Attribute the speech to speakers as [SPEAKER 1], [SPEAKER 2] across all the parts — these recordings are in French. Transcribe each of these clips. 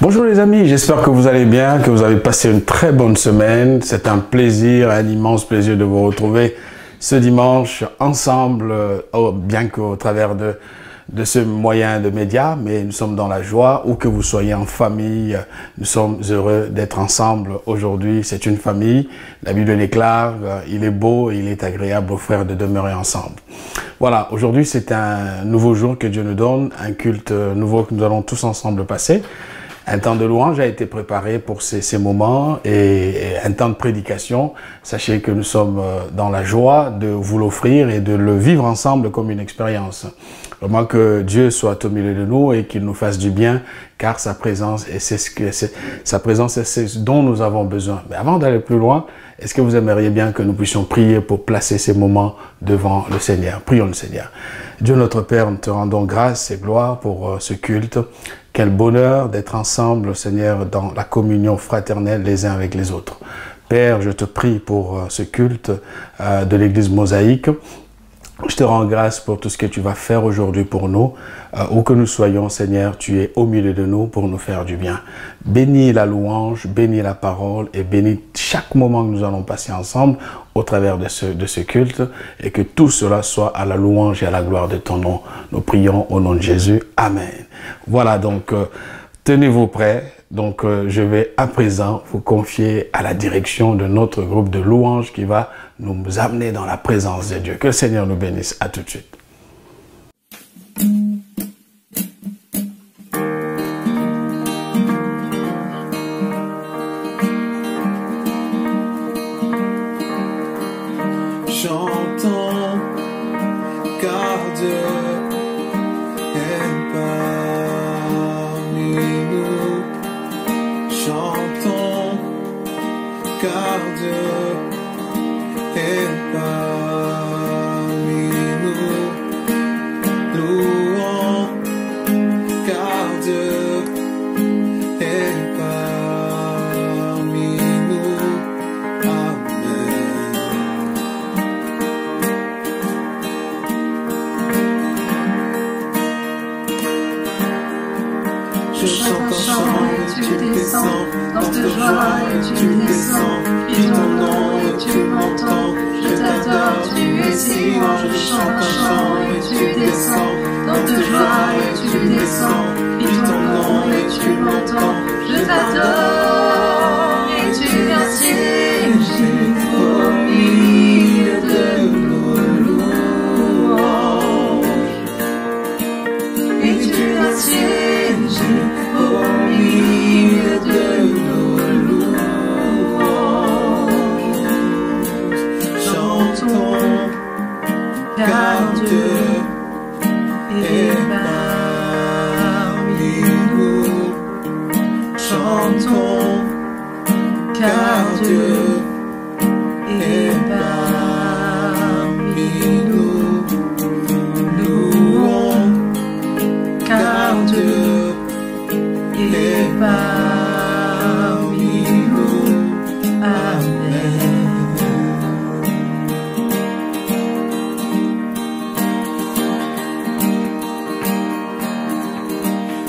[SPEAKER 1] Bonjour les amis, j'espère que vous allez bien, que vous avez passé une très bonne semaine. C'est un plaisir, un immense plaisir de vous retrouver ce dimanche ensemble, bien qu'au travers de ce moyen de médias, mais nous sommes dans la joie, où que vous soyez en famille, nous sommes heureux d'être ensemble aujourd'hui. C'est une famille, la Bible déclare, il est beau et il est agréable aux frères de demeurer ensemble. Voilà, aujourd'hui c'est un nouveau jour que Dieu nous donne, un culte nouveau que nous allons tous ensemble passer. Un temps de louange a été préparé pour ces moments et un temps de prédication. Sachez que nous sommes dans la joie de vous l'offrir et de le vivre ensemble comme une expérience. Vraiment que Dieu soit au milieu de nous et qu'il nous fasse du bien, car sa présence, c'est ce dont nous avons besoin. Mais avant d'aller plus loin, est-ce que vous aimeriez bien que nous puissions prier pour placer ces moments devant le Seigneur? Prions le Seigneur. Dieu notre Père, nous te rendons grâce et gloire pour ce culte. Quel bonheur d'être ensemble, Seigneur, dans la communion fraternelle les uns avec les autres. Père, je te prie pour ce culte de l'Église mosaïque. Je te rends grâce pour tout ce que tu vas faire aujourd'hui pour nous. Où que nous soyons, Seigneur, tu es au milieu de nous pour nous faire du bien. Bénis la louange, bénis la parole et bénis chaque moment que nous allons passer ensemble au travers de ce culte et que tout cela soit à la louange et à la gloire de ton nom. Nous prions au nom de Jésus. Amen. Voilà, donc tenez-vous prêts. Donc je vais à présent vous confier à la direction de notre groupe de louanges qui va nous amener dans la présence de Dieu. Que le Seigneur nous bénisse. À tout de suite.
[SPEAKER 2] Chantons, car Dieu est parmi nous. Chantons, car Dieu est parmi nous. Louons, car Dieu est parmi nous. Amen. Je chante un chant et tu descends, dans cette joie et tu descends, puis ton nom et tu m'entends, je t'adore, tu es si grand. Je chante un chant et tu descends, dans cette joie et tu descends, puis ton nom et tu m'entends, je t'adore et tu viens siéger au milieu de nos louanges, et tu viens siéger au milieu de nos louanges. Chantons, car Dieu est parmi nous. Chantons, car Dieu est parmi nous. Louons, car Dieu est parmi nous. Amen.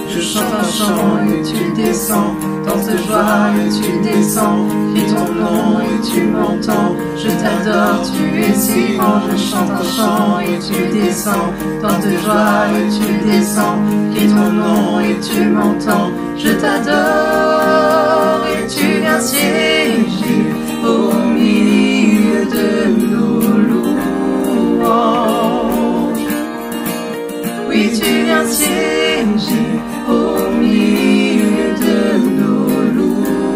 [SPEAKER 2] Je chante un chant et tu descends, dans cette joie et tu descends, et ton nom et tu m'entends, je t'adore, tu es si grand. Je chante un chant et tu descends, dans cette joie et tu descends, et ton nom et tu m'entends, je t'adore et tu viens siéger au milieu de nos louanges. Oui, tu viens siéger au milieu de nos louanges,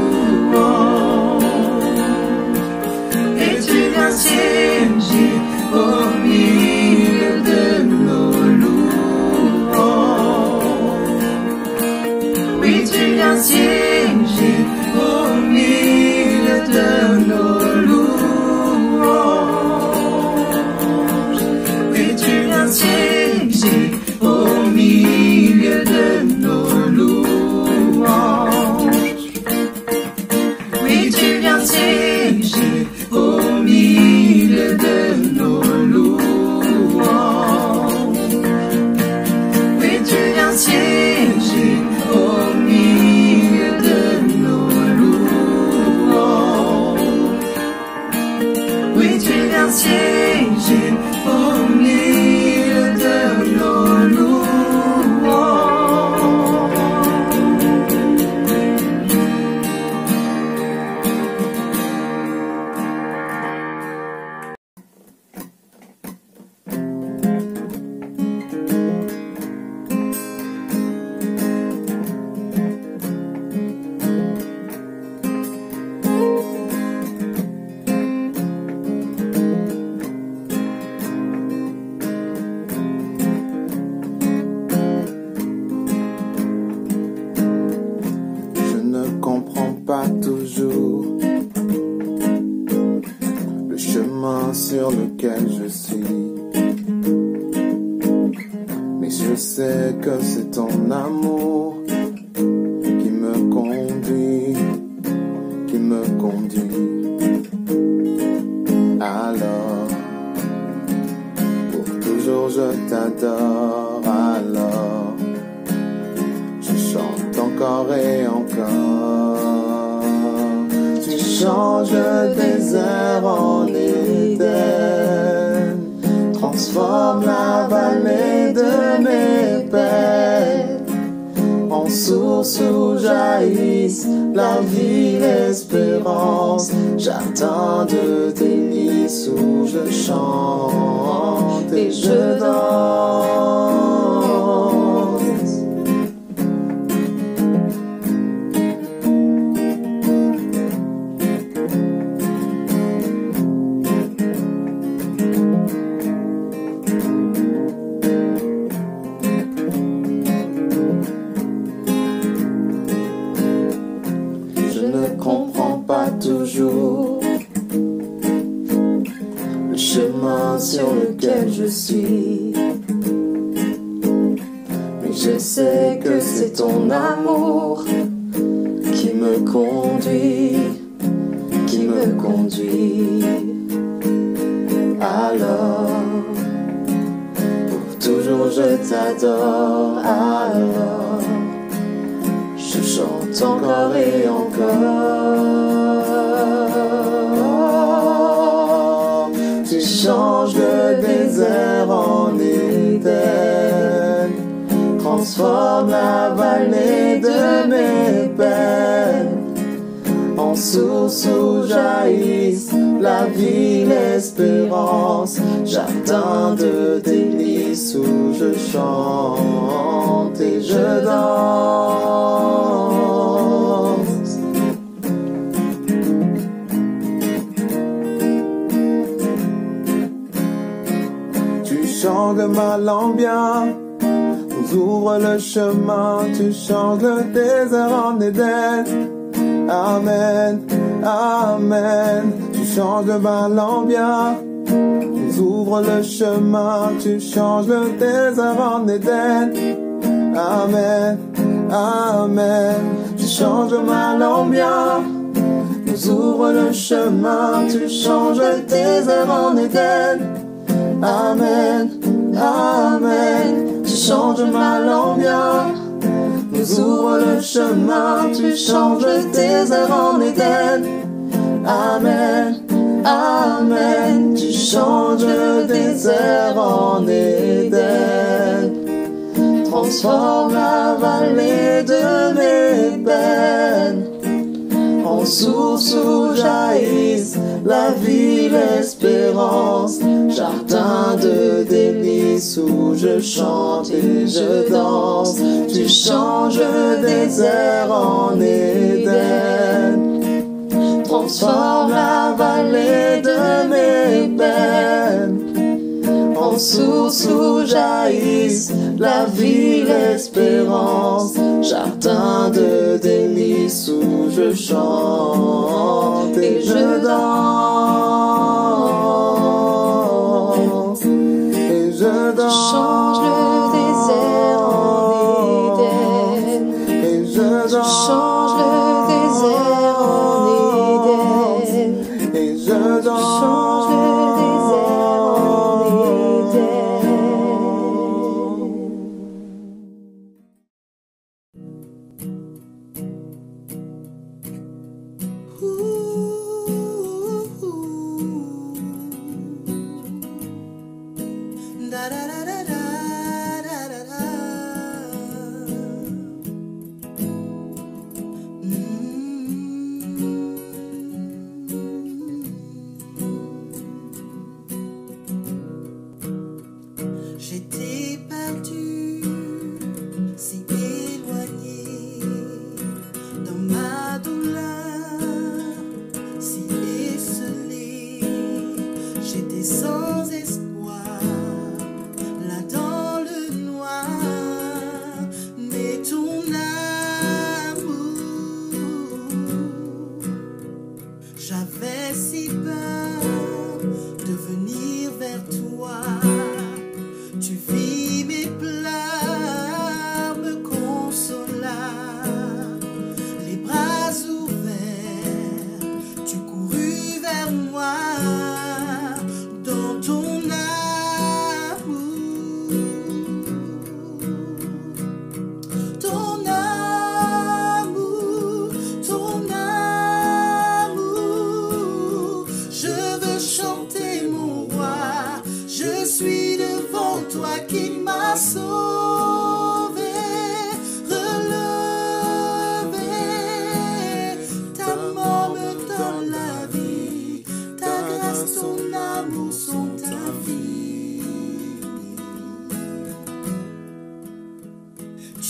[SPEAKER 2] et tu viens siéger au milieu de nos louanges. Oui, tu viens siéger au milieu de nos louanges, et tu viens siéger au milieu de nos louanges. Oui, tu viens siéger au milieu de nos louanges. Oui, tu viens siéger au milieu
[SPEAKER 3] Je sais que c'est ton amour qui me conduit, qui me conduit. Alors, pour toujours je t'adore. Alors, je chante encore et encore. Tu changes des airs en Éden, transforme la vallée de mes peines en source où jaillissent la vie, l'espérance, jardin de délices où je chante et je danse. Toujours le chemin sur lequel je suis, mais je sais que c'est ton amour qui me conduit, qui me conduit. Alors, pour toujours je t'adore. Alors, je chante encore et encore. Tu changes le désert en Éden, transforme la vallée de mes peines en source où jaillissent la vie, l'espérance, jardin de délices où je chante et je danse. Tu changes ma langue bien, nous ouvre le chemin, tu changes le désert en Éden. Amen, amen. Tu changes ma langue bien, nous ouvre le chemin, tu changes le désert en Éden. Amen, amen. Tu changes ma langue bien, nous ouvre le chemin, tu changes le désert en Éden. Amen, amen. Tu changes ma langue bien, nous ouvre le chemin, tu changes le désert en Éden. Amen, amen. Tu changes le désert en Éden, transforme la vallée de mes peines en source où jaillissent la vie, l'espérance, jardin de délices où je chante et je danse. Tu changes le désert en Éden, transforme la vallée de mes peines en source où jaillissent la vie, l'espérance, jardin de délices où je chante et je danse. Et je danse. Tu changes le désert en Éden, et je danse. Tu changes le désert en Éden, et je danse. Tu changes le désert en Éden.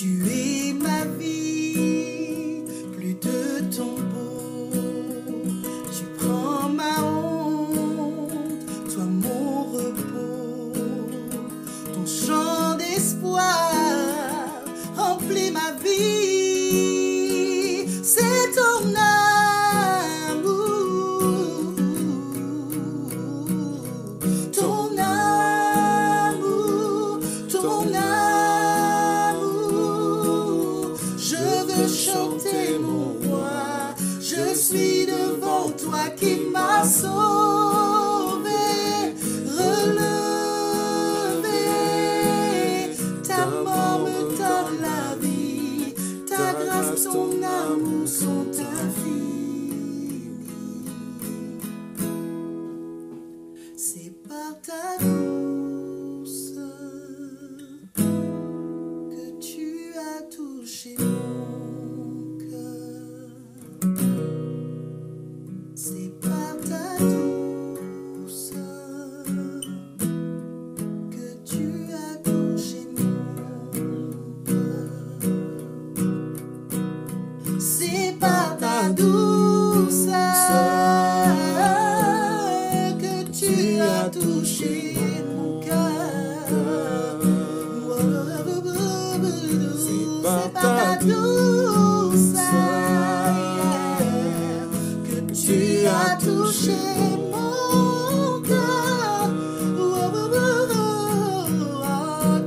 [SPEAKER 3] Tu es ma vie, plus de tombeau. Tu prends ma honte, toi mon repos. Ton chant d'espoir remplit ma vie. C'est ton amour, ton amour, ton amour. Je veux chanter mon roi. Je suis devant toi qui m'as sauvé, relevé. Ta mort me donne la vie, ta grâce, ton amour sont infinis. C'est par ta douceur que tu as touché mon cœur. C'est par ta douceur que tu as touché mon cœur. C'est par ta douceur que tu as touché mon cœur. C'est par ta douceur que tu as touché mon cœur.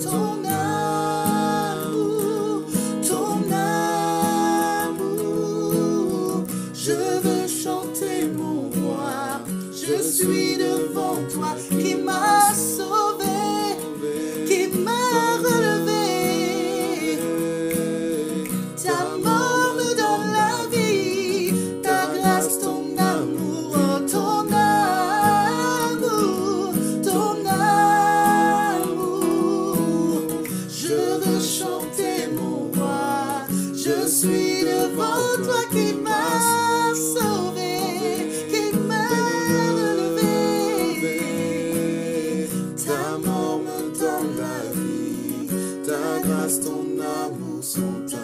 [SPEAKER 3] Ton amour, ton amour. Je veux chanter mon roi. Je suis devant toi qui m'a sauvé, qui m'a relevé. Ta mort me donne la vie, ta grâce, ton amour, oh, ton amour, ton amour. Je veux chanter mon roi. Je suis devant toi qui m'a sauvé, qui m'a relevé. Ta mort me donne la vie, ta grâce, ton amour sont infinis.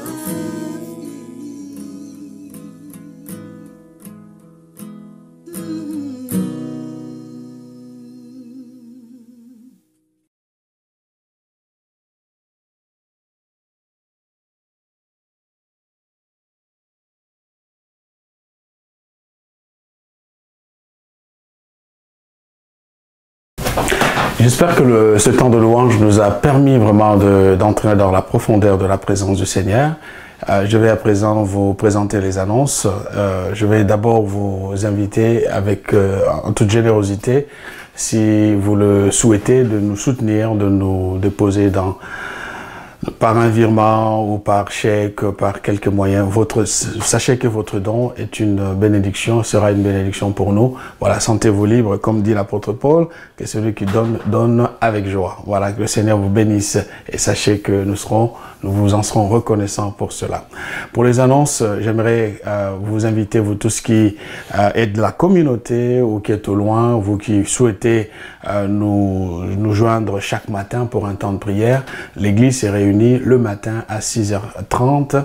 [SPEAKER 1] J'espère que ce temps de louange nous a permis vraiment d'entrer dans la profondeur de la présence du Seigneur. Je vais à présent vous présenter les annonces. Je vais d'abord vous inviter avec en toute générosité, si vous le souhaitez, de nous soutenir, de nous déposer par un virement ou par chèque, par quelques moyens. Sachez que votre don est une bénédiction, sera une bénédiction pour nous. Voilà, sentez-vous libre, comme dit l'apôtre Paul, que celui qui donne, donne avec joie. Voilà, que le Seigneur vous bénisse et sachez que nous vous en serons reconnaissants pour cela. Pour les annonces, j'aimerais vous inviter, vous tous qui êtes de la communauté ou qui êtes au loin, vous qui souhaitez nous joindre chaque matin pour un temps de prière. L'église est réunie le matin à 6h30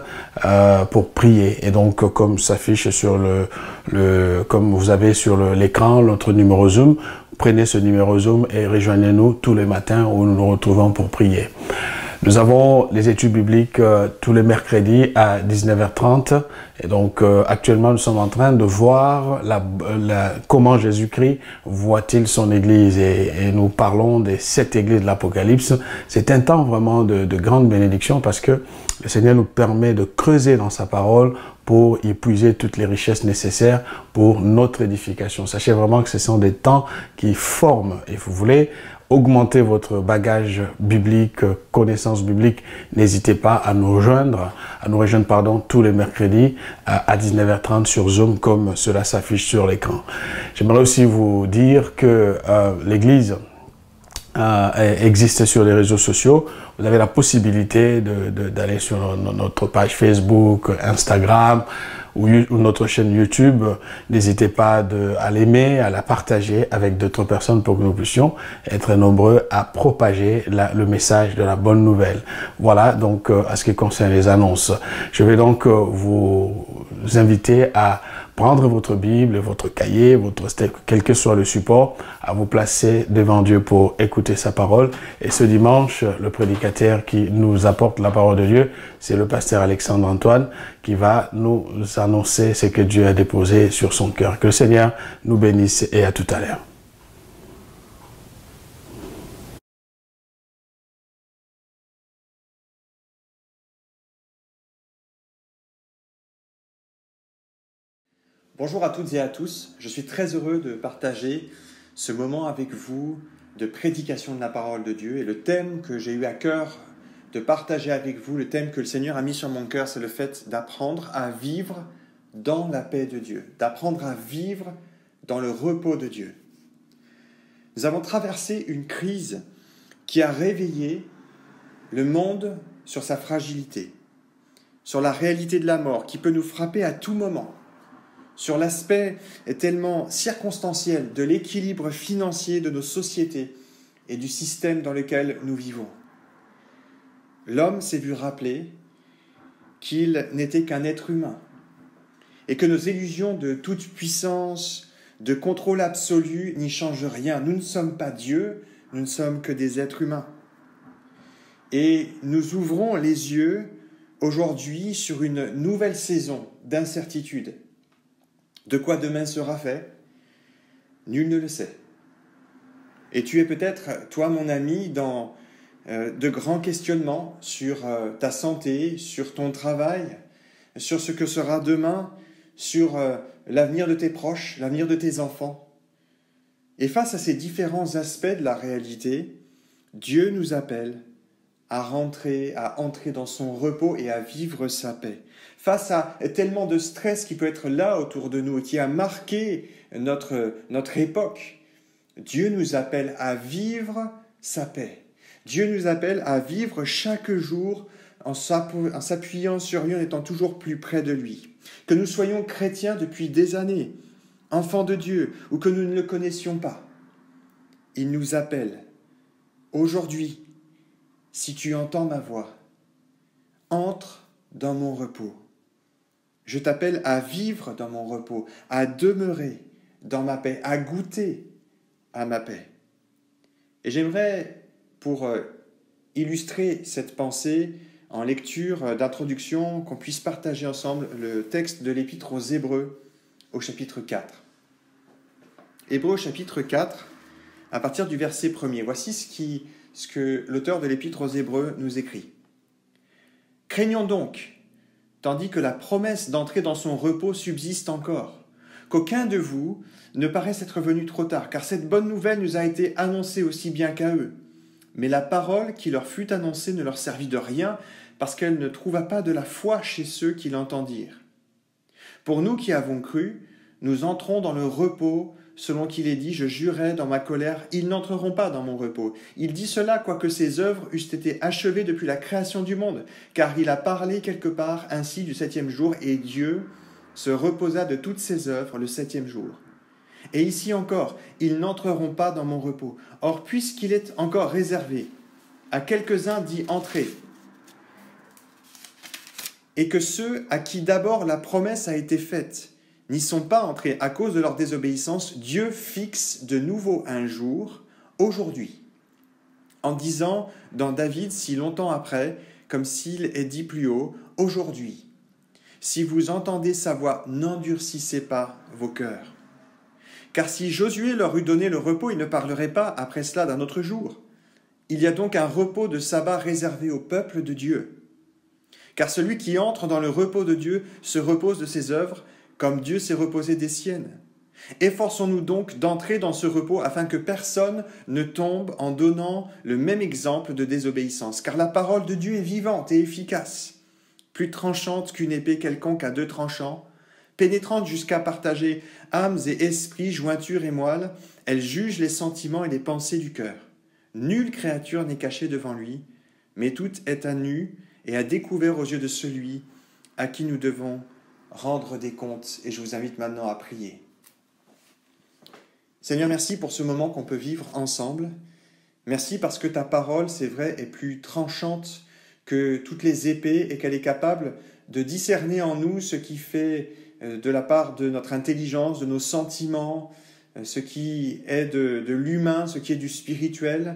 [SPEAKER 1] pour prier. Et donc, comme s'affiche sur comme vous avez sur l'écran, notre numéro Zoom, prenez ce numéro Zoom et rejoignez-nous tous les matins où nous nous retrouvons pour prier. Nous avons les études bibliques tous les mercredis à 19h30 et donc actuellement nous sommes en train de voir comment Jésus-Christ voit-il son Église et nous parlons des 7 églises de l'Apocalypse. C'est un temps vraiment de grande bénédiction parce que le Seigneur nous permet de creuser dans sa parole pour y puiser toutes les richesses nécessaires pour notre édification. Sachez vraiment que ce sont des temps qui forment et vous voulez augmenter votre bagage biblique, connaissance biblique, n'hésitez pas à nous rejoindre tous les mercredis à 19h30 sur Zoom comme cela s'affiche sur l'écran. J'aimerais aussi vous dire que l'Église existe sur les réseaux sociaux. Vous avez la possibilité d'aller sur notre page Facebook, Instagram. ou notre chaîne YouTube, n'hésitez pas à l'aimer, à la partager avec d'autres personnes pour que nous puissions être nombreux à propager le message de la bonne nouvelle. Voilà donc à ce qui concerne les annonces. Je vais donc vous inviter à prendre votre Bible, votre cahier, quel que soit le support, à vous placer devant Dieu pour écouter sa parole. Et ce dimanche, le prédicateur qui nous apporte la parole de Dieu, c'est le pasteur Alexandre Antoine qui va nous annoncer ce que Dieu a déposé sur son cœur. Que le Seigneur nous bénisse et à tout à l'heure.
[SPEAKER 4] Bonjour à toutes et à tous, je suis très heureux de partager ce moment avec vous de prédication de la parole de Dieu et le thème que j'ai eu à cœur de partager avec vous, le thème que le Seigneur a mis sur mon cœur, c'est le fait d'apprendre à vivre dans la paix de Dieu, d'apprendre à vivre dans le repos de Dieu. Nous avons traversé une crise qui a réveillé le monde sur sa fragilité, sur la réalité de la mort qui peut nous frapper à tout moment, sur l'aspect tellement circonstanciel de l'équilibre financier de nos sociétés et du système dans lequel nous vivons. L'homme s'est vu rappeler qu'il n'était qu'un être humain et que nos illusions de toute puissance, de contrôle absolu n'y changent rien. Nous ne sommes pas Dieu, nous ne sommes que des êtres humains. Et nous ouvrons les yeux aujourd'hui sur une nouvelle saison d'incertitude. De quoi demain sera fait? Nul ne le sait. Et tu es peut-être, toi mon ami, dans de grands questionnements sur ta santé, sur ton travail, sur ce que sera demain, sur l'avenir de tes proches, l'avenir de tes enfants. Et face à ces différents aspects de la réalité, Dieu nous appelle à entrer dans son repos et à vivre sa paix. Face à tellement de stress qui peut être là autour de nous et qui a marqué notre époque, Dieu nous appelle à vivre sa paix. Dieu nous appelle à vivre chaque jour en s'appuyant sur lui, en étant toujours plus près de lui. Que nous soyons chrétiens depuis des années, enfants de Dieu, ou que nous ne le connaissions pas. Il nous appelle aujourd'hui, si tu entends ma voix, entre dans mon repos. Je t'appelle à vivre dans mon repos, à demeurer dans ma paix, à goûter à ma paix. Et j'aimerais, pour illustrer cette pensée, en lecture d'introduction, qu'on puisse partager ensemble le texte de l'Épître aux Hébreux au chapitre 4. Hébreux au chapitre 4, à partir du verset 1er. Voici ce que l'auteur de l'Épître aux Hébreux nous écrit. « Craignons donc, tandis que la promesse d'entrer dans son repos subsiste encore, qu'aucun de vous ne paraisse être venu trop tard, car cette bonne nouvelle nous a été annoncée aussi bien qu'à eux. Mais la parole qui leur fut annoncée ne leur servit de rien, parce qu'elle ne trouva pas de la foi chez ceux qui l'entendirent. Pour nous qui avons cru, nous entrons dans le repos, selon qu'il est dit, je jurai dans ma colère, ils n'entreront pas dans mon repos. Il dit cela, quoique ses œuvres eussent été achevées depuis la création du monde, car il a parlé quelque part ainsi du 7e jour, et Dieu se reposa de toutes ses œuvres le 7e jour. Et ici encore, ils n'entreront pas dans mon repos. Or, puisqu'il est encore réservé à quelques-uns d'y entrer, et que ceux à qui d'abord la promesse a été faite n'y sont pas entrés à cause de leur désobéissance, Dieu fixe de nouveau un jour, aujourd'hui, en disant dans David si longtemps après, comme s'il est dit plus haut, aujourd'hui, si vous entendez sa voix, n'endurcissez pas vos cœurs. Car si Josué leur eût donné le repos, il ne parlerait pas après cela d'un autre jour. Il y a donc un repos de sabbat réservé au peuple de Dieu. Car celui qui entre dans le repos de Dieu se repose de ses œuvres, comme Dieu s'est reposé des siennes. Efforçons-nous donc d'entrer dans ce repos afin que personne ne tombe en donnant le même exemple de désobéissance. Car la parole de Dieu est vivante et efficace, plus tranchante qu'une épée quelconque à 2 tranchants, pénétrante jusqu'à partager âmes et esprits, jointures et moelles, elle juge les sentiments et les pensées du cœur. Nulle créature n'est cachée devant lui, mais tout est à nu et à découvert aux yeux de celui à qui nous devons rendre des comptes et je vous invite maintenant à prier. Seigneur, merci pour ce moment qu'on peut vivre ensemble. Merci parce que ta parole, c'est vrai, est plus tranchante que toutes les épées et qu'elle est capable de discerner en nous ce qui fait de la part de notre intelligence, de nos sentiments, ce qui est de l'humain, ce qui est du spirituel.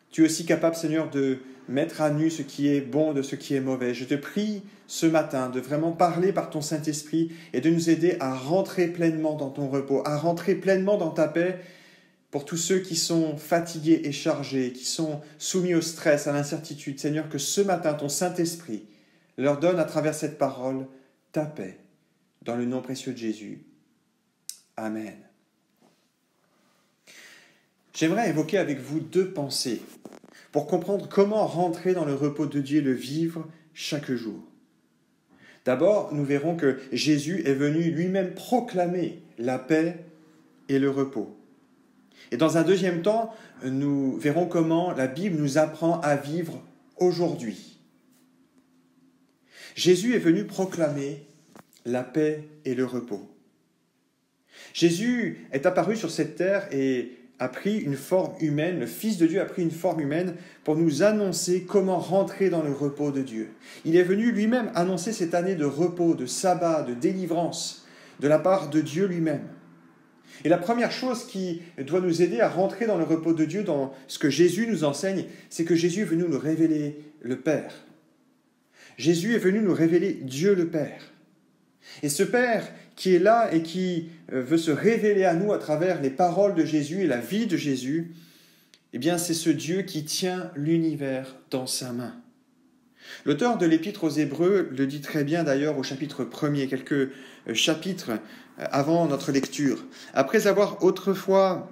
[SPEAKER 4] Tu es aussi capable, Seigneur, de mettre à nu ce qui est bon de ce qui est mauvais. Je te prie ce matin de vraiment parler par ton Saint-Esprit et de nous aider à rentrer pleinement dans ton repos, à rentrer pleinement dans ta paix pour tous ceux qui sont fatigués et chargés, qui sont soumis au stress, à l'incertitude. Seigneur, que ce matin, ton Saint-Esprit leur donne à travers cette parole ta paix, dans le nom précieux de Jésus. Amen. J'aimerais évoquer avec vous deux pensées pour comprendre comment rentrer dans le repos de Dieu et le vivre chaque jour. D'abord, nous verrons que Jésus est venu lui-même proclamer la paix et le repos. Et dans un deuxième temps, nous verrons comment la Bible nous apprend à vivre aujourd'hui. Jésus est venu proclamer la paix et le repos. Jésus est apparu sur cette terre et a pris une forme humaine, le Fils de Dieu a pris une forme humaine pour nous annoncer comment rentrer dans le repos de Dieu. Il est venu lui-même annoncer cette année de repos, de sabbat, de délivrance de la part de Dieu lui-même. Et la première chose qui doit nous aider à rentrer dans le repos de Dieu, dans ce que Jésus nous enseigne, c'est que Jésus est venu nous révéler le Père. Jésus est venu nous révéler Dieu le Père. Et ce Père qui est là et qui veut se révéler à nous à travers les paroles de Jésus et la vie de Jésus, eh bien c'est ce Dieu qui tient l'univers dans sa main. L'auteur de l'Épître aux Hébreux le dit très bien d'ailleurs au chapitre 1er, quelques chapitres avant notre lecture. Après avoir autrefois,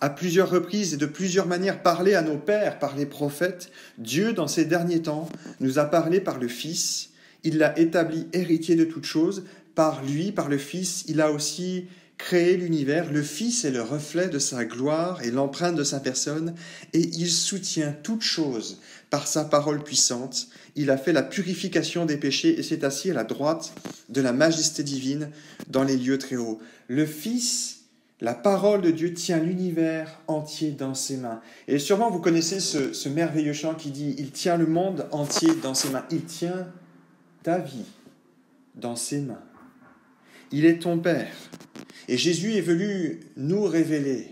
[SPEAKER 4] à plusieurs reprises et de plusieurs manières, parlé à nos pères par les prophètes, Dieu, dans ces derniers temps, nous a parlé par le Fils. Il l'a établi héritier de toutes choses. Par lui, par le Fils, il a aussi créé l'univers. Le Fils est le reflet de sa gloire et l'empreinte de sa personne, et il soutient toutes choses par sa parole puissante. Il a fait la purification des péchés et s'est assis à la droite de la majesté divine dans les lieux très hauts. Le Fils, la parole de Dieu, tient l'univers entier dans ses mains. Et sûrement vous connaissez ce merveilleux chant qui dit « Il tient le monde entier dans ses mains ». Il tient ta vie dans ses mains. Il est ton Père. Et Jésus est venu nous révéler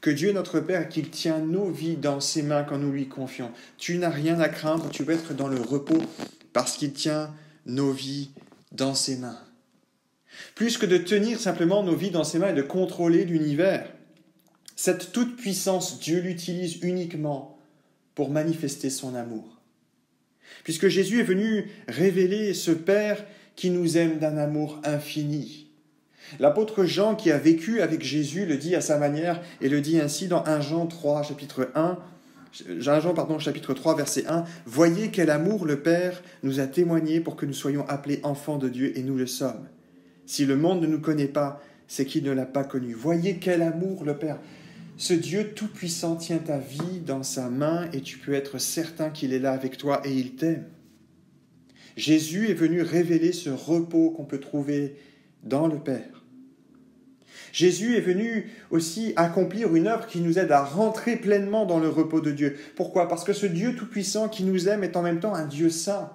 [SPEAKER 4] que Dieu est notre Père et qu'il tient nos vies dans ses mains quand nous lui confions. Tu n'as rien à craindre, tu peux être dans le repos parce qu'il tient nos vies dans ses mains. Plus que de tenir simplement nos vies dans ses mains et de contrôler l'univers, cette toute-puissance, Dieu l'utilise uniquement pour manifester son amour. Puisque Jésus est venu révéler ce Père qui nous aime d'un amour infini. L'apôtre Jean, qui a vécu avec Jésus, le dit à sa manière et le dit ainsi dans 1 Jean 3, chapitre 3, verset 1. « Voyez quel amour le Père nous a témoigné pour que nous soyons appelés enfants de Dieu, et nous le sommes. Si le monde ne nous connaît pas, c'est qu'il ne l'a pas connu. » Voyez quel amour le Père. Ce Dieu tout-puissant tient ta vie dans sa main et tu peux être certain qu'il est là avec toi et il t'aime. Jésus est venu révéler ce repos qu'on peut trouver dans le Père. Jésus est venu aussi accomplir une œuvre qui nous aide à rentrer pleinement dans le repos de Dieu. Pourquoi ? Parce que ce Dieu tout-puissant qui nous aime est en même temps un Dieu saint.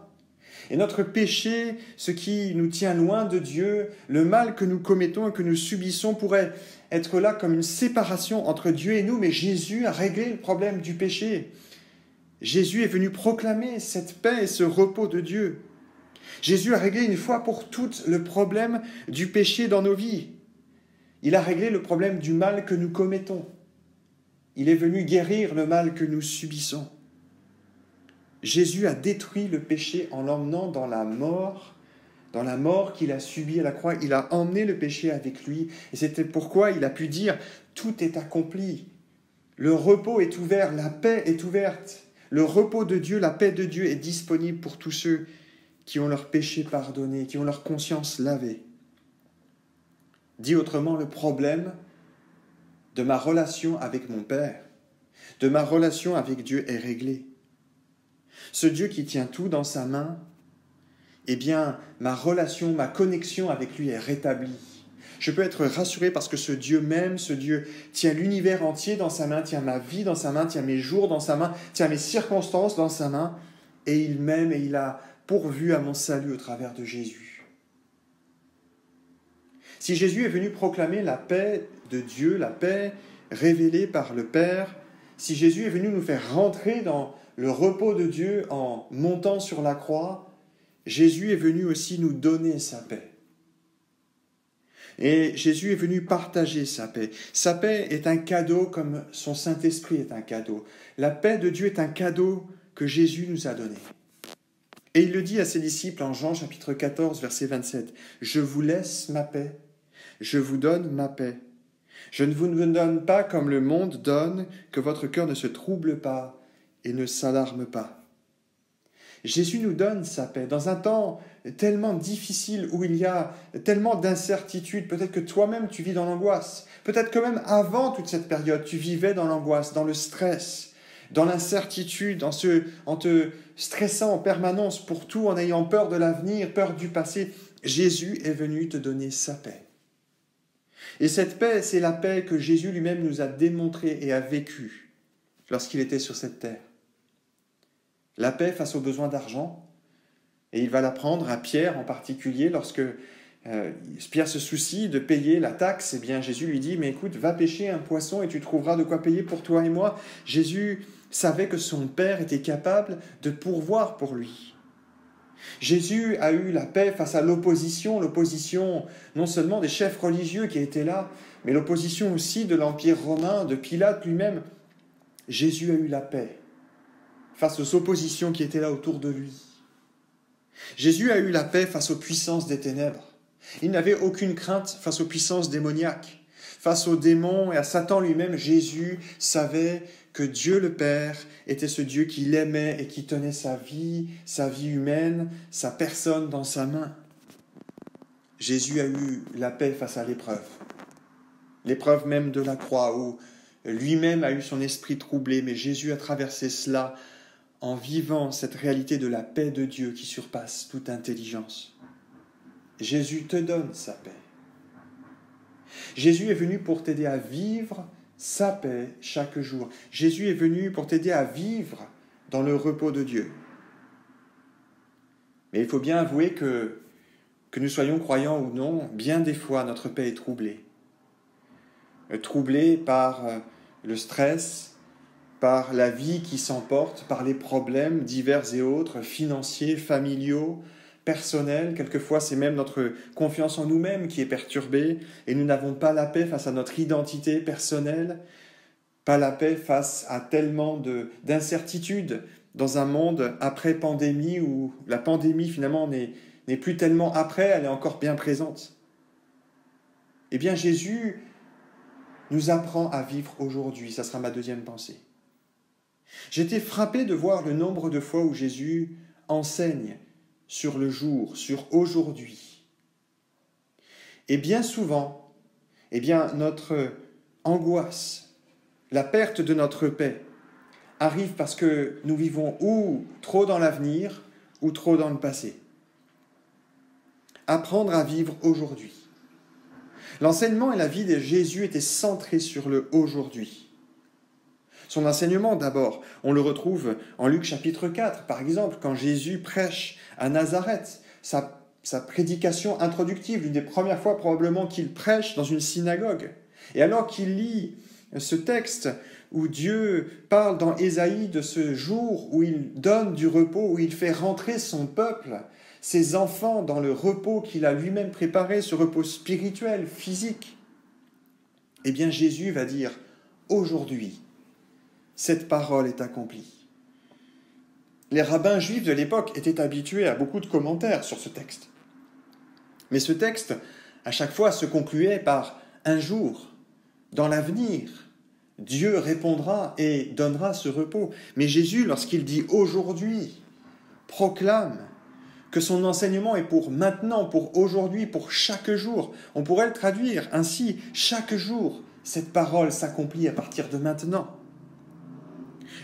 [SPEAKER 4] Et notre péché, ce qui nous tient loin de Dieu, le mal que nous commettons et que nous subissons pourrait être là comme une séparation entre Dieu et nous, mais Jésus a réglé le problème du péché. Jésus est venu proclamer cette paix et ce repos de Dieu. Jésus a réglé une fois pour toutes le problème du péché dans nos vies. Il a réglé le problème du mal que nous commettons. Il est venu guérir le mal que nous subissons. Jésus a détruit le péché en l'emmenant dans la mort qu'il a subie à la croix. Il a emmené le péché avec lui. Et c'était pourquoi il a pu dire « Tout est accompli ». Le repos est ouvert, la paix est ouverte. Le repos de Dieu, la paix de Dieu est disponible pour tous ceux qui ont leur péché pardonné, qui ont leur conscience lavée. Dit autrement, le problème de ma relation avec mon Père, de ma relation avec Dieu est réglé. Ce Dieu qui tient tout dans sa main, eh bien, ma relation, ma connexion avec lui est rétablie. Je peux être rassuré parce que ce Dieu m'aime, ce Dieu tient l'univers entier dans sa main, tient ma vie dans sa main, tient mes jours dans sa main, tient mes circonstances dans sa main, et il m'aime et il a pourvu à mon salut au travers de Jésus. Si Jésus est venu proclamer la paix de Dieu, la paix révélée par le Père, si Jésus est venu nous faire rentrer dans le repos de Dieu en montant sur la croix, Jésus est venu aussi nous donner sa paix. Et Jésus est venu partager sa paix. Sa paix est un cadeau comme son Saint-Esprit est un cadeau. La paix de Dieu est un cadeau que Jésus nous a donné. Et il le dit à ses disciples en Jean chapitre 14, verset 27. « Je vous laisse ma paix, je vous donne ma paix. Je ne vous donne pas comme le monde donne, que votre cœur ne se trouble pas et ne s'alarme pas. » Jésus nous donne sa paix dans un temps tellement difficile où il y a tellement d'incertitudes. Peut-être que toi-même tu vis dans l'angoisse. Peut-être que même avant toute cette période, tu vivais dans l'angoisse, dans le stress, dans l'incertitude, en te stressant en permanence pour tout, en ayant peur de l'avenir, peur du passé. Jésus est venu te donner sa paix. Et cette paix, c'est la paix que Jésus lui-même nous a démontrée et a vécue lorsqu'il était sur cette terre. La paix face aux besoins d'argent, et il va l'apprendre à Pierre en particulier, lorsque Pierre se soucie de payer la taxe, eh bien Jésus lui dit « Mais écoute, va pêcher un poisson et tu trouveras de quoi payer pour toi et moi. » Jésus savait que son Père était capable de pourvoir pour lui. Jésus a eu la paix face à l'opposition non seulement des chefs religieux qui étaient là, mais l'opposition aussi de l'Empire romain, de Pilate lui-même. Jésus a eu la paix face aux oppositions qui étaient là autour de lui. Jésus a eu la paix face aux puissances des ténèbres. Il n'avait aucune crainte face aux puissances démoniaques. Face aux démons et à Satan lui-même, Jésus savait que Dieu le Père était ce Dieu qu'il aimait et qui tenait sa vie humaine, sa personne dans sa main. Jésus a eu la paix face à l'épreuve même de la croix, où lui-même a eu son esprit troublé, mais Jésus a traversé cela en vivant cette réalité de la paix de Dieu qui surpasse toute intelligence. Jésus te donne sa paix. Jésus est venu pour t'aider à vivre sa paix chaque jour. Jésus est venu pour t'aider à vivre dans le repos de Dieu. Mais il faut bien avouer que nous soyons croyants ou non, bien des fois notre paix est troublée. Troublée par le stress, par la vie qui s'emporte, par les problèmes divers et autres, financiers, familiaux, personnels. Quelquefois, c'est même notre confiance en nous-mêmes qui est perturbée et nous n'avons pas la paix face à notre identité personnelle, pas la paix face à tellement d'incertitudes dans un monde après pandémie où la pandémie finalement n'est plus tellement après, elle est encore bien présente. Eh bien, Jésus nous apprend à vivre aujourd'hui. Ça sera ma deuxième pensée. J'étais frappé de voir le nombre de fois où Jésus enseigne sur le jour, sur aujourd'hui. Et bien souvent, notre angoisse, la perte de notre paix, arrive parce que nous vivons ou trop dans l'avenir ou trop dans le passé. Apprendre à vivre aujourd'hui. L'enseignement et la vie de Jésus étaient centrés sur le aujourd'hui. Son enseignement, d'abord, on le retrouve en Luc chapitre 4, par exemple, quand Jésus prêche à Nazareth, sa prédication introductive, l'une des premières fois probablement qu'il prêche dans une synagogue. Et alors qu'il lit ce texte où Dieu parle dans Ésaïe de ce jour où il donne du repos, où il fait rentrer son peuple, ses enfants dans le repos qu'il a lui-même préparé, ce repos spirituel, physique, eh bien Jésus va dire « Aujourd'hui, cette parole est accomplie. » Les rabbins juifs de l'époque étaient habitués à beaucoup de commentaires sur ce texte. Mais ce texte, à chaque fois, se concluait par « un jour, dans l'avenir, Dieu répondra et donnera ce repos. » Mais Jésus, lorsqu'il dit « aujourd'hui », proclame que son enseignement est pour maintenant, pour aujourd'hui, pour chaque jour. On pourrait le traduire ainsi, chaque jour, cette parole s'accomplit à partir de maintenant.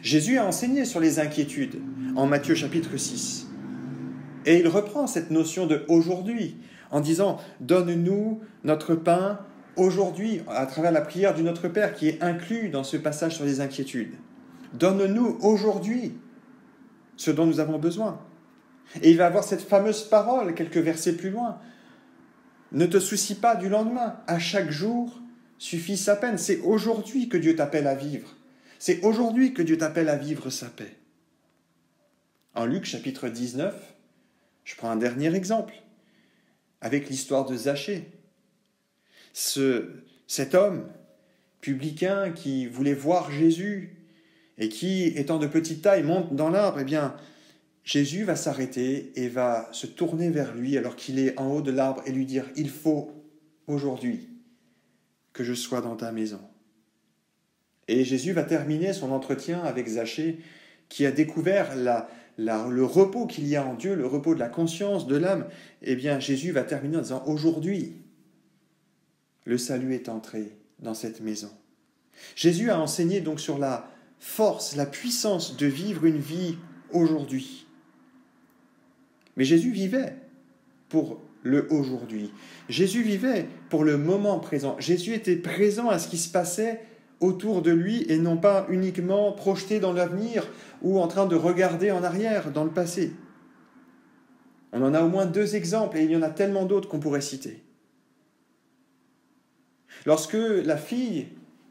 [SPEAKER 4] Jésus a enseigné sur les inquiétudes en Matthieu chapitre 6. Et il reprend cette notion de aujourd'hui en disant « Donne-nous notre pain aujourd'hui » à travers la prière du Notre Père qui est inclus dans ce passage sur les inquiétudes. « Donne-nous aujourd'hui ce dont nous avons besoin. » Et il va avoir cette fameuse parole quelques versets plus loin. « Ne te soucie pas du lendemain, à chaque jour suffit sa peine. » C'est aujourd'hui que Dieu t'appelle à vivre. C'est aujourd'hui que Dieu t'appelle à vivre sa paix. En Luc chapitre 19, je prends un dernier exemple, avec l'histoire de Zachée. Cet homme publicain qui voulait voir Jésus et qui, étant de petite taille, monte dans l'arbre, eh bien, Jésus va s'arrêter et va se tourner vers lui alors qu'il est en haut de l'arbre et lui dire « Il faut aujourd'hui que je sois dans ta maison. » Et Jésus va terminer son entretien avec Zachée qui a découvert le repos qu'il y a en Dieu, le repos de la conscience, de l'âme. Eh bien, Jésus va terminer en disant « Aujourd'hui, le salut est entré dans cette maison. » Jésus a enseigné donc sur la force, la puissance de vivre une vie aujourd'hui. Mais Jésus vivait pour le aujourd'hui. Jésus vivait pour le moment présent. Jésus était présent à ce qui se passait autour de lui et non pas uniquement projeté dans l'avenir ou en train de regarder en arrière, dans le passé. On en a au moins 2 exemples et il y en a tellement d'autres qu'on pourrait citer. Lorsque la fille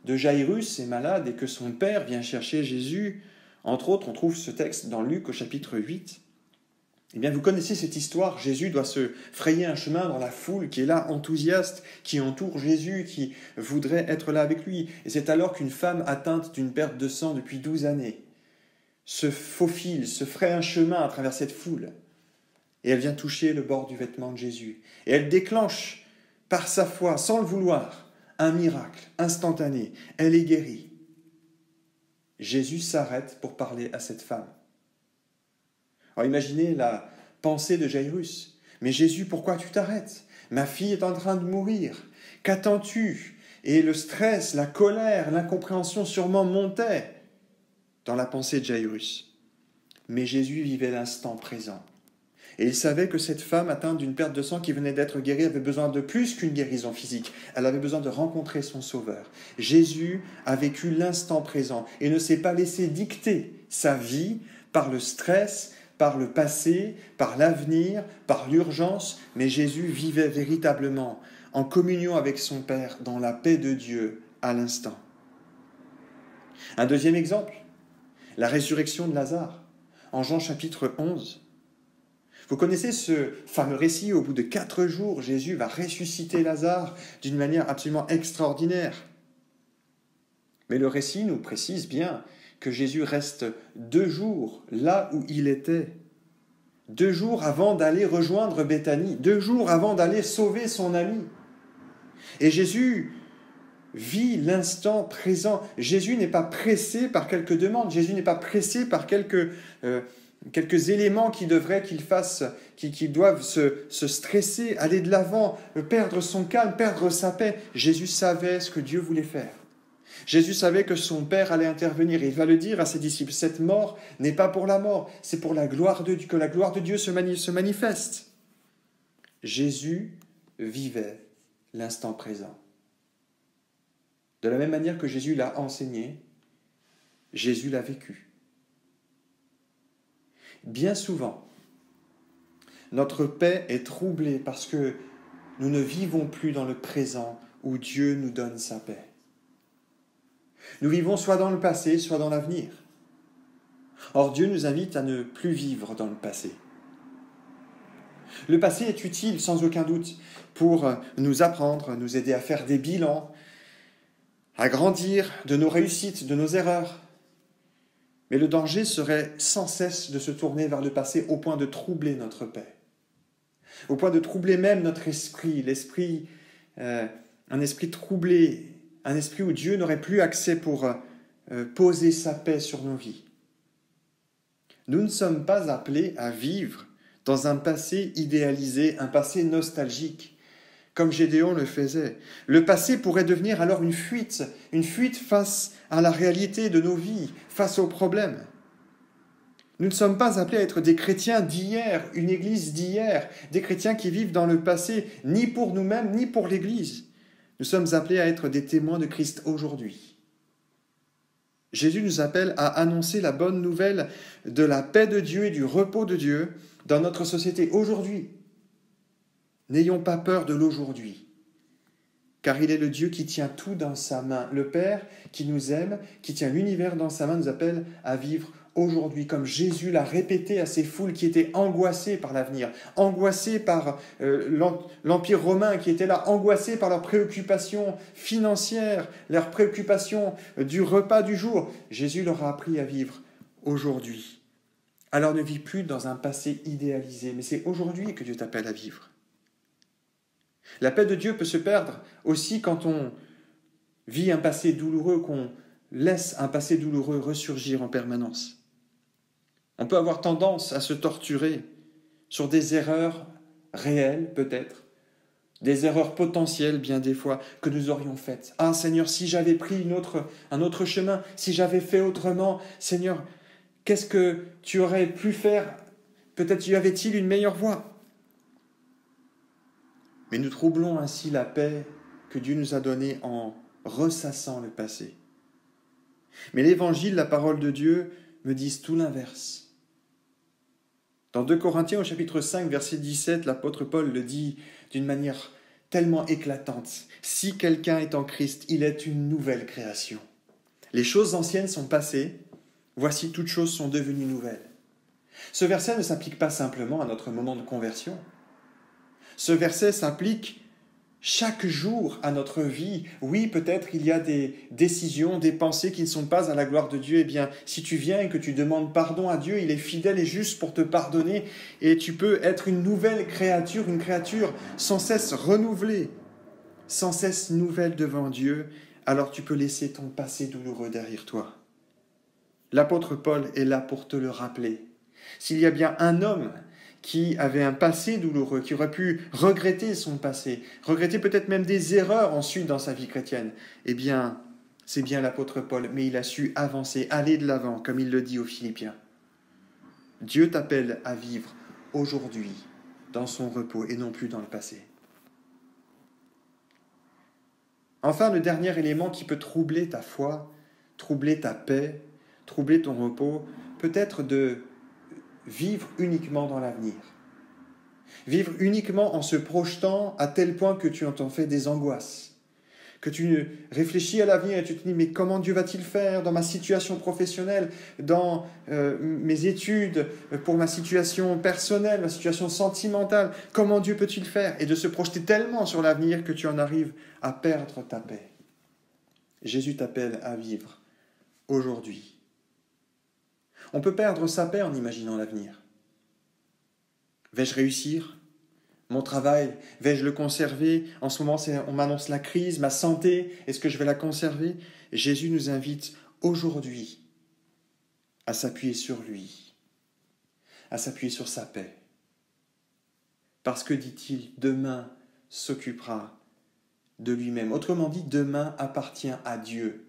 [SPEAKER 4] de Jairus est malade et que son père vient chercher Jésus, entre autres, on trouve ce texte dans Luc au chapitre 8. Eh bien, vous connaissez cette histoire. Jésus doit se frayer un chemin dans la foule qui est là, enthousiaste, qui entoure Jésus, qui voudrait être là avec lui. Et c'est alors qu'une femme atteinte d'une perte de sang depuis 12 années se faufile, se fraye un chemin à travers cette foule. Et elle vient toucher le bord du vêtement de Jésus. Et elle déclenche, par sa foi, sans le vouloir, un miracle instantané. Elle est guérie. Jésus s'arrête pour parler à cette femme. Alors imaginez la pensée de Jairus. « Mais Jésus, pourquoi tu t'arrêtes ? Ma fille est en train de mourir. Qu'attends-tu » Et le stress, la colère, l'incompréhension sûrement montaient dans la pensée de Jairus. Mais Jésus vivait l'instant présent. Et il savait que cette femme atteinte d'une perte de sang qui venait d'être guérie avait besoin de plus qu'une guérison physique. Elle avait besoin de rencontrer son Sauveur. Jésus a vécu l'instant présent et ne s'est pas laissé dicter sa vie par le stress, par le passé, par l'avenir, par l'urgence, mais Jésus vivait véritablement en communion avec son Père, dans la paix de Dieu à l'instant. Un deuxième exemple, la résurrection de Lazare, en Jean chapitre 11. Vous connaissez ce fameux récit, au bout de 4 jours, Jésus va ressusciter Lazare d'une manière absolument extraordinaire. Mais le récit nous précise bien que Jésus reste 2 jours là où il était. 2 jours avant d'aller rejoindre Béthanie. 2 jours avant d'aller sauver son ami. Et Jésus vit l'instant présent. Jésus n'est pas pressé par quelques demandes. Jésus n'est pas pressé par quelques éléments qu'il fasse, qui doivent se stresser, aller de l'avant, perdre son calme, perdre sa paix. Jésus savait ce que Dieu voulait faire. Jésus savait que son Père allait intervenir et il va le dire à ses disciples. Cette mort n'est pas pour la mort, c'est pour la gloire de Dieu, que la gloire de Dieu se manifeste. Jésus vivait l'instant présent. De la même manière que Jésus l'a enseigné, Jésus l'a vécu. Bien souvent, notre paix est troublée parce que nous ne vivons plus dans le présent où Dieu nous donne sa paix. Nous vivons soit dans le passé, soit dans l'avenir. Or, Dieu nous invite à ne plus vivre dans le passé. Le passé est utile, sans aucun doute, pour nous apprendre, nous aider à faire des bilans, à grandir de nos réussites, de nos erreurs. Mais le danger serait sans cesse de se tourner vers le passé au point de troubler notre paix, au point de troubler même notre esprit, un esprit troublé, un esprit où Dieu n'aurait plus accès pour poser sa paix sur nos vies. Nous ne sommes pas appelés à vivre dans un passé idéalisé, un passé nostalgique, comme Gédéon le faisait. Le passé pourrait devenir alors une fuite face à la réalité de nos vies, face aux problèmes. Nous ne sommes pas appelés à être des chrétiens d'hier, une église d'hier, des chrétiens qui vivent dans le passé, ni pour nous-mêmes, ni pour l'église. Nous sommes appelés à être des témoins de Christ aujourd'hui. Jésus nous appelle à annoncer la bonne nouvelle de la paix de Dieu et du repos de Dieu dans notre société aujourd'hui. N'ayons pas peur de l'aujourd'hui, car il est le Dieu qui tient tout dans sa main. Le Père qui nous aime, qui tient l'univers dans sa main, nous appelle à vivre aujourd'hui, comme Jésus l'a répété à ces foules qui étaient angoissées par l'avenir, angoissées par l'Empire romain qui était là, angoissées par leurs préoccupations financières, leurs préoccupations du repas du jour. Jésus leur a appris à vivre aujourd'hui. Alors ne vis plus dans un passé idéalisé, mais c'est aujourd'hui que Dieu t'appelle à vivre. La paix de Dieu peut se perdre aussi quand on vit un passé douloureux, qu'on laisse un passé douloureux ressurgir en permanence. On peut avoir tendance à se torturer sur des erreurs réelles, peut-être, des erreurs potentielles, bien des fois, que nous aurions faites. Ah Seigneur, si j'avais pris un autre chemin, si j'avais fait autrement, Seigneur, qu'est-ce que tu aurais pu faire? Peut-être y avait-il une meilleure voie. Mais nous troublons ainsi la paix que Dieu nous a donnée en ressassant le passé. Mais l'Évangile, la parole de Dieu, me disent tout l'inverse. Dans 2 Corinthiens, au chapitre 5, verset 17, l'apôtre Paul le dit d'une manière tellement éclatante. « Si quelqu'un est en Christ, il est une nouvelle création. Les choses anciennes sont passées, voici toutes choses sont devenues nouvelles. » Ce verset ne s'applique pas simplement à notre moment de conversion. Ce verset s'applique chaque jour à notre vie. Oui, peut-être il y a des décisions, des pensées qui ne sont pas à la gloire de Dieu. Eh bien, si tu viens et que tu demandes pardon à Dieu, il est fidèle et juste pour te pardonner. Et tu peux être une nouvelle créature, une créature sans cesse renouvelée, sans cesse nouvelle devant Dieu. Alors tu peux laisser ton passé douloureux derrière toi. L'apôtre Paul est là pour te le rappeler. S'il y a bien un homme qui avait un passé douloureux, qui aurait pu regretter son passé, regretter peut-être même des erreurs ensuite dans sa vie chrétienne, eh bien, c'est bien l'apôtre Paul, mais il a su avancer, aller de l'avant, comme il le dit aux Philippiens. Dieu t'appelle à vivre aujourd'hui dans son repos et non plus dans le passé. Enfin, le dernier élément qui peut troubler ta foi, troubler ta paix, troubler ton repos, peut être de vivre uniquement dans l'avenir. Vivre uniquement en se projetant à tel point que tu en t'en fais des angoisses. Que tu réfléchis à l'avenir et tu te dis, mais comment Dieu va-t-il faire dans ma situation professionnelle, dans mes études, pour ma situation personnelle, ma situation sentimentale, comment Dieu peut-il faire? Et de se projeter tellement sur l'avenir que tu en arrives à perdre ta paix. Jésus t'appelle à vivre aujourd'hui. On peut perdre sa paix en imaginant l'avenir. Vais-je réussir? Mon travail, vais-je le conserver? En ce moment, on m'annonce la crise, ma santé, est-ce que je vais la conserver? Jésus nous invite aujourd'hui à s'appuyer sur lui, à s'appuyer sur sa paix. Parce que, dit-il, demain s'occupera de lui-même. Autrement dit, demain appartient à Dieu.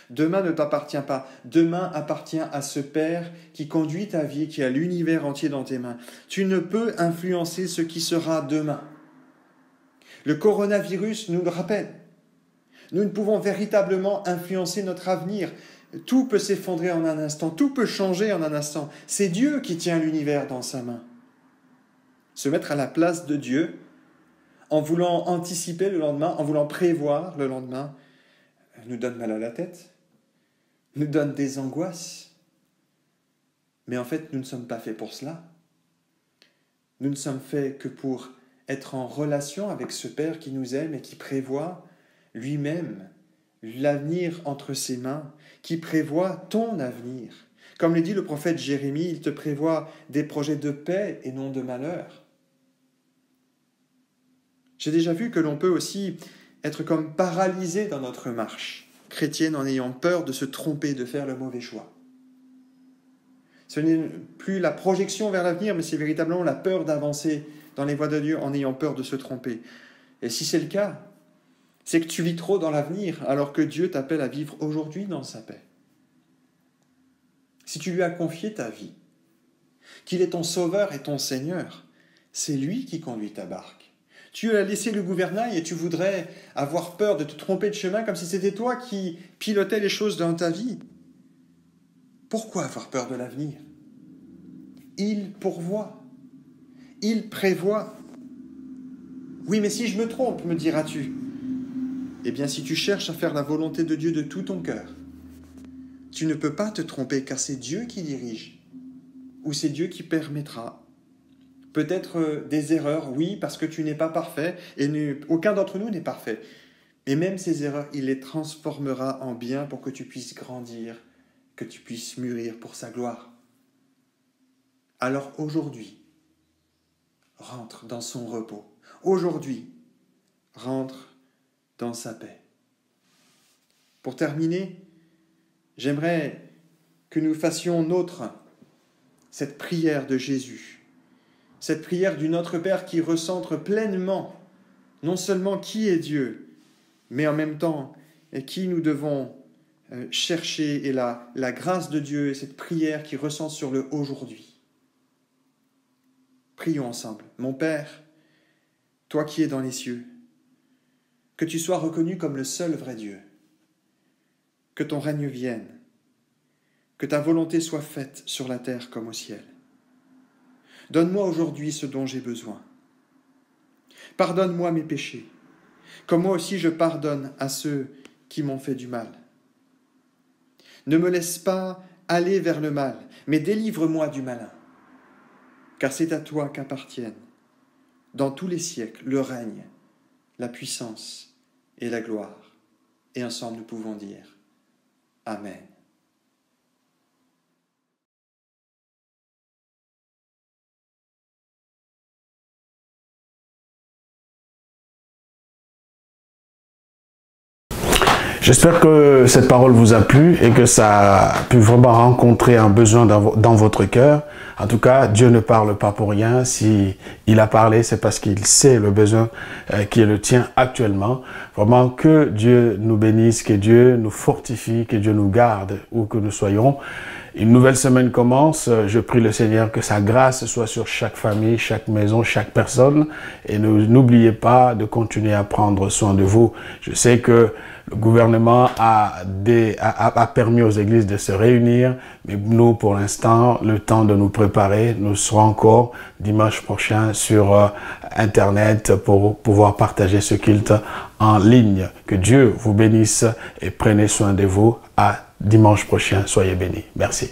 [SPEAKER 4] Demain ne t'appartient pas. Demain appartient à ce Père qui conduit ta vie, qui a l'univers entier dans tes mains. Tu ne peux influencer ce qui sera demain. Le coronavirus nous le rappelle. Nous ne pouvons véritablement influencer notre avenir. Tout peut s'effondrer en un instant, tout peut changer en un instant. C'est Dieu qui tient l'univers dans sa main. Se mettre à la place de Dieu, en voulant anticiper le lendemain, en voulant prévoir le lendemain, nous donne mal à la tête, nous donne des angoisses. Mais en fait, nous ne sommes pas faits pour cela. Nous ne sommes faits que pour être en relation avec ce Père qui nous aime et qui prévoit lui-même l'avenir entre ses mains, qui prévoit ton avenir. Comme le dit le prophète Jérémie, il te prévoit des projets de paix et non de malheur. J'ai déjà vu que l'on peut aussi être comme paralysé dans notre marche chrétienne en ayant peur de se tromper, de faire le mauvais choix. Ce n'est plus la projection vers l'avenir, mais c'est véritablement la peur d'avancer dans les voies de Dieu en ayant peur de se tromper. Et si c'est le cas, c'est que tu vis trop dans l'avenir, alors que Dieu t'appelle à vivre aujourd'hui dans sa paix. Si tu lui as confié ta vie, qu'il est ton sauveur et ton Seigneur. C'est lui qui conduit ta barque. Tu as laissé le gouvernail et tu voudrais avoir peur de te tromper de chemin comme si c'était toi qui pilotais les choses dans ta vie. Pourquoi avoir peur de l'avenir? Il pourvoit. Il prévoit. Oui, mais si je me trompe, me diras-tu. Eh bien, si tu cherches à faire la volonté de Dieu de tout ton cœur, tu ne peux pas te tromper car c'est Dieu qui dirige. Ou c'est Dieu qui permettra. Peut-être des erreurs, oui, parce que tu n'es pas parfait, et aucun d'entre nous n'est parfait. Mais même ces erreurs, il les transformera en bien pour que tu puisses grandir, que tu puisses mûrir pour sa gloire. Alors aujourd'hui, rentre dans son repos. Aujourd'hui, rentre dans sa paix. Pour terminer, j'aimerais que nous fassions nôtre cette prière de Jésus. Cette prière du Notre Père qui recentre pleinement non seulement qui est Dieu, mais en même temps qui nous devons chercher et la grâce de Dieu et cette prière qui recentre sur le aujourd'hui. Prions ensemble. Mon Père, toi qui es dans les cieux, que tu sois reconnu comme le seul vrai Dieu, que ton règne vienne, que ta volonté soit faite sur la terre comme au ciel. Donne-moi aujourd'hui ce dont j'ai besoin. Pardonne-moi mes péchés, comme moi aussi je pardonne à ceux qui m'ont fait du mal. Ne me laisse pas aller vers le mal, mais délivre-moi du malin, car c'est à toi qu'appartiennent, dans tous les siècles, le règne, la puissance et la gloire. Et ensemble nous pouvons dire Amen.
[SPEAKER 1] J'espère que cette parole vous a plu et que ça a pu vraiment rencontrer un besoin dans votre cœur. En tout cas, Dieu ne parle pas pour rien. Si il a parlé, c'est parce qu'il sait le besoin qui est le tien actuellement. Vraiment, que Dieu nous bénisse, que Dieu nous fortifie, que Dieu nous garde où que nous soyons. Une nouvelle semaine commence. Je prie le Seigneur que sa grâce soit sur chaque famille, chaque maison, chaque personne. Et n'oubliez pas de continuer à prendre soin de vous. Je sais que le gouvernement a permis aux églises de se réunir, mais nous, pour l'instant, le temps de nous préparer, nous serons encore dimanche prochain sur Internet pour pouvoir partager ce culte en ligne. Que Dieu vous bénisse et prenez soin de vous. À dimanche prochain. Soyez bénis. Merci.